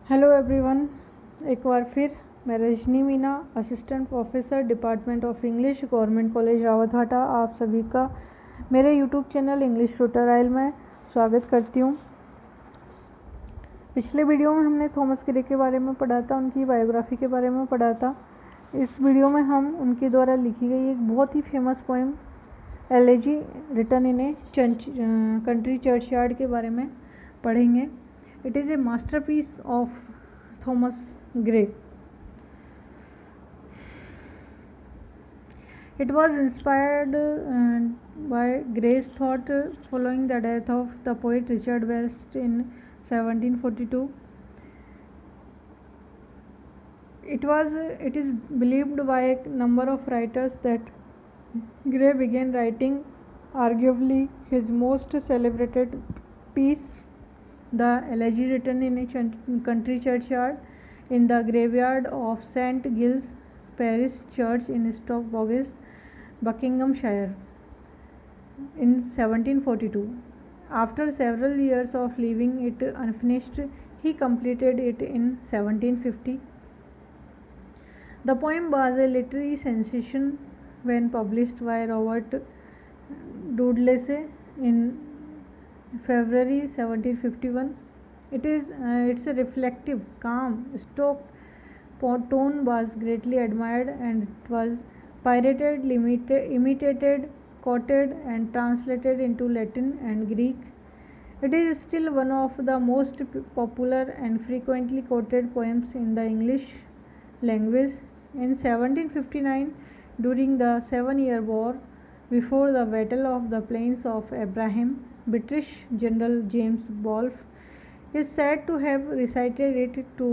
Hello everyone. एक बार फिर मैं Rajni Meena, assistant professor department of English, government college Rawathata, आप सभी का मेरे यूट्यूब चैनल इंग्लिश ट्यूटोरियल में स्वागत करती हूँ। पिछले वीडियो में हमने थॉमस ग्रे के बारे में पढ़ा था, उनकी बायोग्राफी के बारे में पढ़ा था। इस वीडियो में हम उनके द्वारा लिखी गई एक बहुत ही famous poem elegy written in a country churchyard के बारे में पढ़ेंगे। It is a masterpiece of Thomas Gray. It was inspired by Gray's thought following the death of the poet Richard West in 1742. It is believed by a number of writers that Gray began writing arguably his most celebrated piece, the elegy written in a country churchyard in the graveyard of St. Giles Parish Church in Stoke Boggess, Buckinghamshire, in 1742. After several years of leaving it unfinished, he completed it in 1750. The poem was a literary sensation when published by Robert Dudley in February 1751. Its a reflective, calm, stock tone was greatly admired, and it was pirated, imitated, quoted, and translated into Latin and Greek. It is still one of the most popular and frequently quoted poems in the English language. In 1759, during the Seven-Year War, before the Battle of the Plains of Abraham, British General James Balfour is said to have recited it to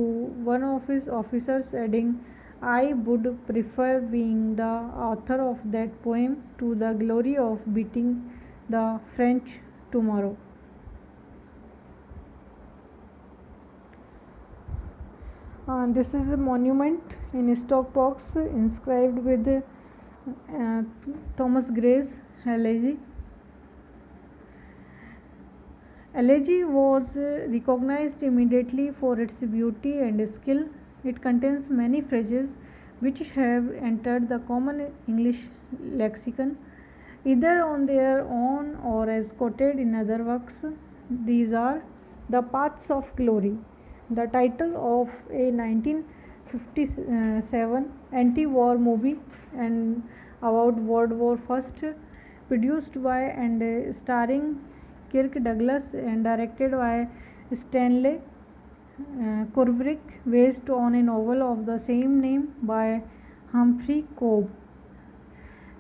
one of his officers, adding, "I would prefer being the author of that poem to the glory of beating the French tomorrow." This is a monument in Stoke Box inscribed with Thomas Gray's elegy. Elegy was recognized immediately for its beauty and skill. It contains many phrases which have entered the common English lexicon, either on their own or as quoted in other works. These are "The Paths of Glory," the title of a 1957 anti-war movie and about World War I, produced by and starring Kirk Douglas and directed by Stanley Kubrick, based on a novel of the same name by Humphrey Cobb.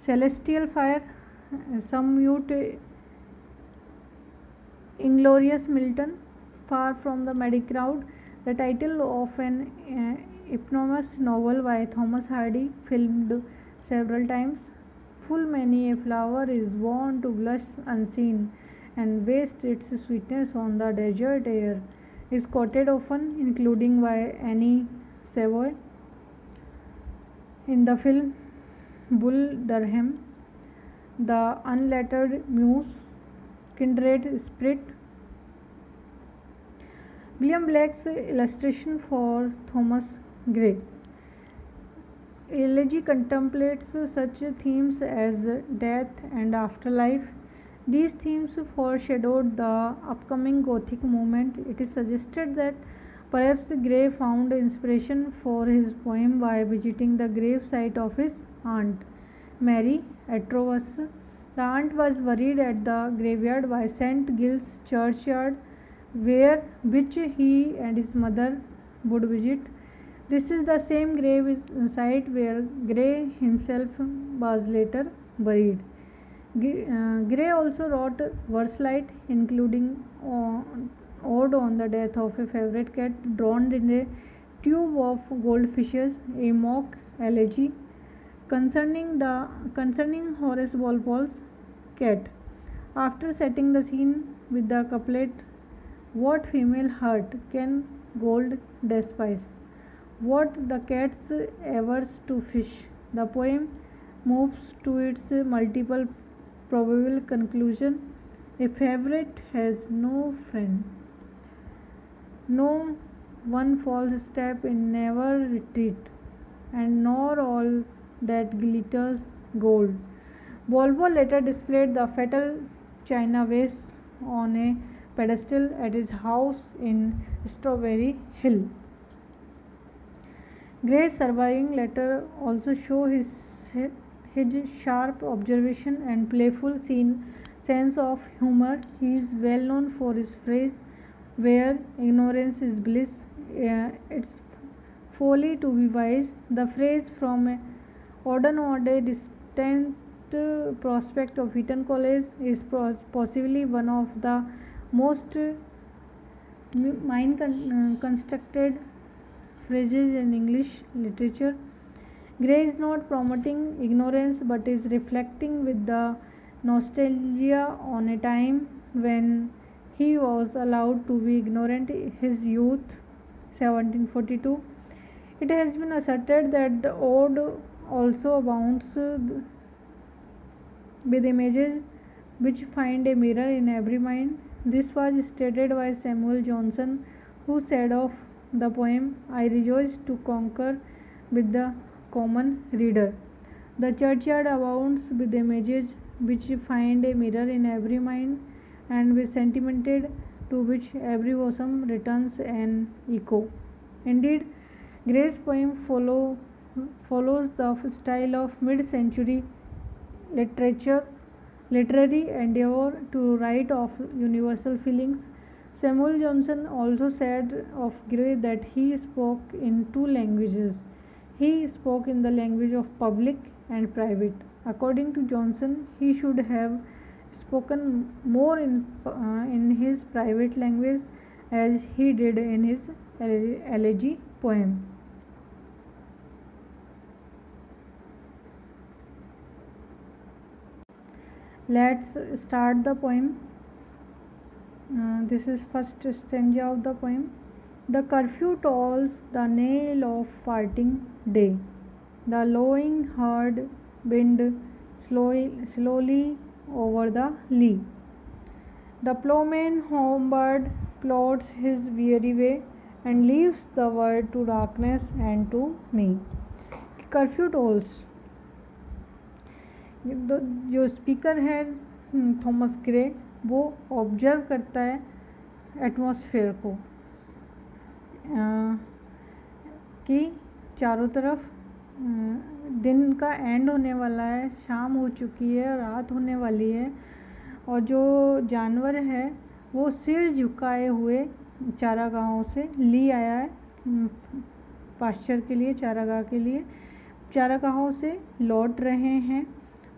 Celestial Fire, Some Mute Inglorious Milton, Far from the Merry Crowd, the title of an eponymous novel by Thomas Hardy, filmed several times. Full many a flower is born to blush unseen and waste its sweetness on the desert air, is quoted often, including by Annie Savoy in the film Bull Durham. The Unlettered Muse, Kindred Spirit. William Blake's illustration for Thomas Gray. Elegy contemplates such themes as death and afterlife. These themes foreshadowed the upcoming Gothic movement. It is suggested that perhaps Gray found inspiration for his poem by visiting the grave site of his aunt, Mary Atrovus. The aunt was buried at the graveyard by St. Giles churchyard, which he and his mother would visit. This is the same grave site where Gray himself was later buried. Gray also wrote verse-light, including ode on the death of a favorite cat drowned in a tube of goldfishes, a mock elegy concerning Horace Walpole's cat. After setting the scene with the couplet, "What female heart can gold despise? What the cat's averse to fish?" the poem moves to its multiple probable conclusion. A favorite has no friend, no one false step in never retreat, and nor all that glitters gold. Volvo later displayed the fatal China vase on a pedestal at his house in Strawberry Hill. Gray's surviving letter also show his sharp observation and playful sense of humor. He is well known for his phrase, "Where ignorance is bliss, it's folly to be wise." The phrase from a distant prospect of Eton College is possibly one of the most constructed phrases in English literature. Gray is not promoting ignorance but is reflecting with the nostalgia on a time when he was allowed to be ignorant in his youth, 1742. It has been asserted that the ode also abounds with images which find a mirror in every mind. This was stated by Samuel Johnson, who said of the poem, "I rejoice to conquer with the common reader." The churchyard abounds with images which find a mirror in every mind, and with sentiment to which every bosom returns an echo. Indeed, Gray's poem follows the style of mid-century literary endeavor to write of universal feelings. Samuel Johnson also said of Gray that he spoke in two languages. He spoke in the language of public and private. According to Johnson, he should have spoken more in his private language as he did in his elegy poem. Let's start the poem. This is first stanza of the poem. The curfew tolls the knell of parting day. The lowing herd wind slowly over the lea. The ploughman homeward plods his weary way and leaves the world to darkness and to me. Curfew tolls. जो speaker है Thomas Gray, वो observe करता है atmosphere को कि चारों तरफ दिन का एंड होने वाला है, शाम हो चुकी है, रात होने वाली है, और जो जानवर है वो सिर झुकाए हुए चारागाहों से ली आया है पास्चर के लिए, चारागाह के लिए, चारागाहों से लौट रहे हैं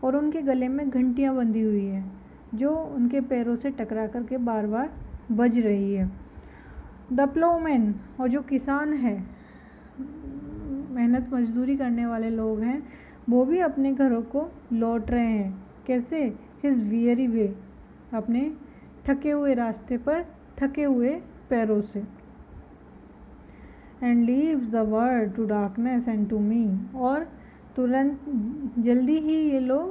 और उनके गले में घंटियां बंधी हुई है जो उनके पैरों से टकरा करके बार बार बज रही है। द प्लोमैन, और जो किसान है, मेहनत मजदूरी करने वाले लोग हैं, वो भी अपने घरों को लौट रहे हैं। कैसे? हिज वियरी वे, अपने थके हुए रास्ते पर, थके हुए पैरों से। And leaves the world to darkness and to me, और तुरंत जल्दी ही ये लोग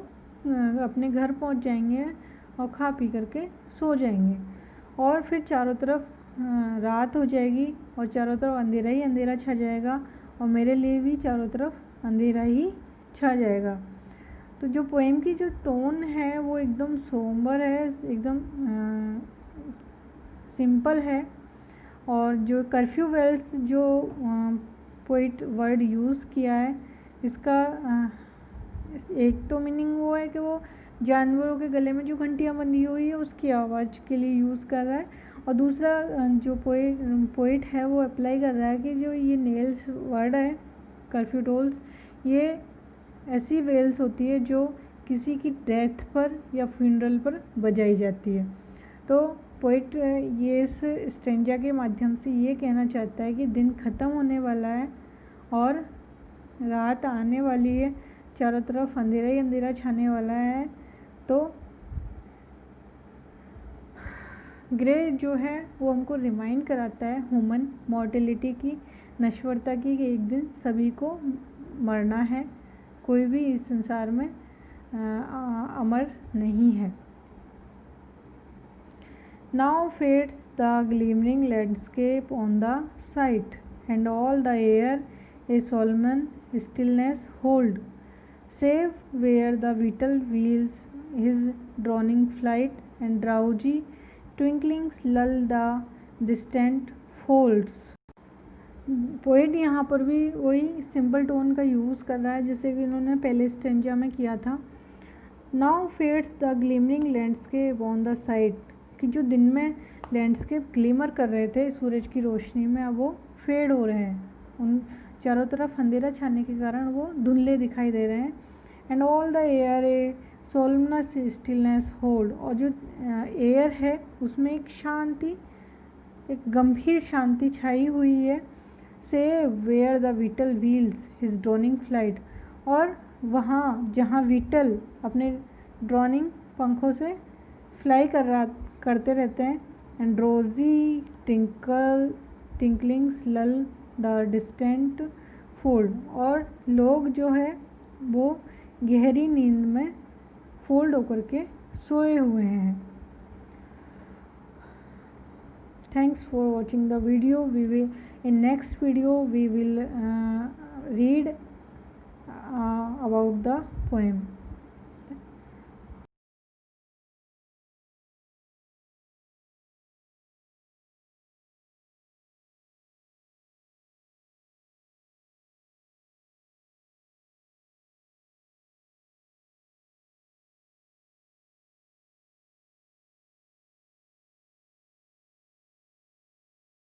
अपने घर पहुंच जाएंगे और खा पी करके सो जाएंगे, और फिर चारों तरफ रात हो जाएगी और चारों तरफ अंधेरा ही अंधेरा छा जाएगा, और मेरे लिए भी चारों तरफ अंधेरा ही छा जाएगा। तो जो पोएम की जो टोन है वो एकदम सोम्बर है, एकदम सिंपल है, और जो कर्फ्यू वेल्स जो पोइट वर्ड यूज़ किया है, इसका एक तो मीनिंग वो है कि वो जानवरों के गले में जो घंटियाँ बंधी हुई है उसकी आवाज़ के लिए यूज़ कर रहा है, और दूसरा जो पोइट है वो अप्लाई कर रहा है कि जो ये नेल्स वर्ड है, कर्फ्यू टोल्स, ये ऐसी वेल्स होती है जो किसी की डेथ पर या फ्यूनरल पर बजाई जाती है। तो पोइट ये इस स्टेंजा के माध्यम से ये कहना चाहता है कि दिन ख़त्म होने वाला है और रात आने वाली है, चारों तरफ अंधेरा ही अंधेरा छाने वाला है। तो ग्रे जो है वो हमको रिमाइंड कराता है ह्यूमन मॉर्टेलिटी की, नश्वरता की, कि एक दिन सभी को मरना है, कोई भी इस संसार में अमर नहीं है। Now fades the glimmering landscape on the sight, and all the air a solemn stillness hold, save where the vital wheels his droning flight, and drowsy twinklings lull the distant folds. Poet यहाँ पर भी वही simple tone का use कर रहा है जैसे कि इन्होंने पहले स्टेंजा में किया था. Now fades the glimmering landscape on the side, कि जो दिन में लैंडस्केप ग्लिमर कर रहे थे सूरज की रोशनी में, अब वो फेड हो रहे हैं. उन चारों तरफ अंधेरा छाने के कारण वो धुंधले दिखाई दे रहे हैं. And all the air a solemn stillness hold, और जो एयर है उसमें एक शांति, एक गंभीर शांति छाई हुई है. Save where the beetle wheels his droning flight, और वहाँ जहाँ विटल अपने ड्रोनिंग पंखों से फ्लाई करते रहते हैं. एंड रोजी टिंकलिंग्स लल द डिस्टेंट फोल्ड, और लोग जो है वो गहरी नींद में फोल्ड होकर के सोए हुए हैं. Thanks for watching the video. We will in next video we will read about the poem.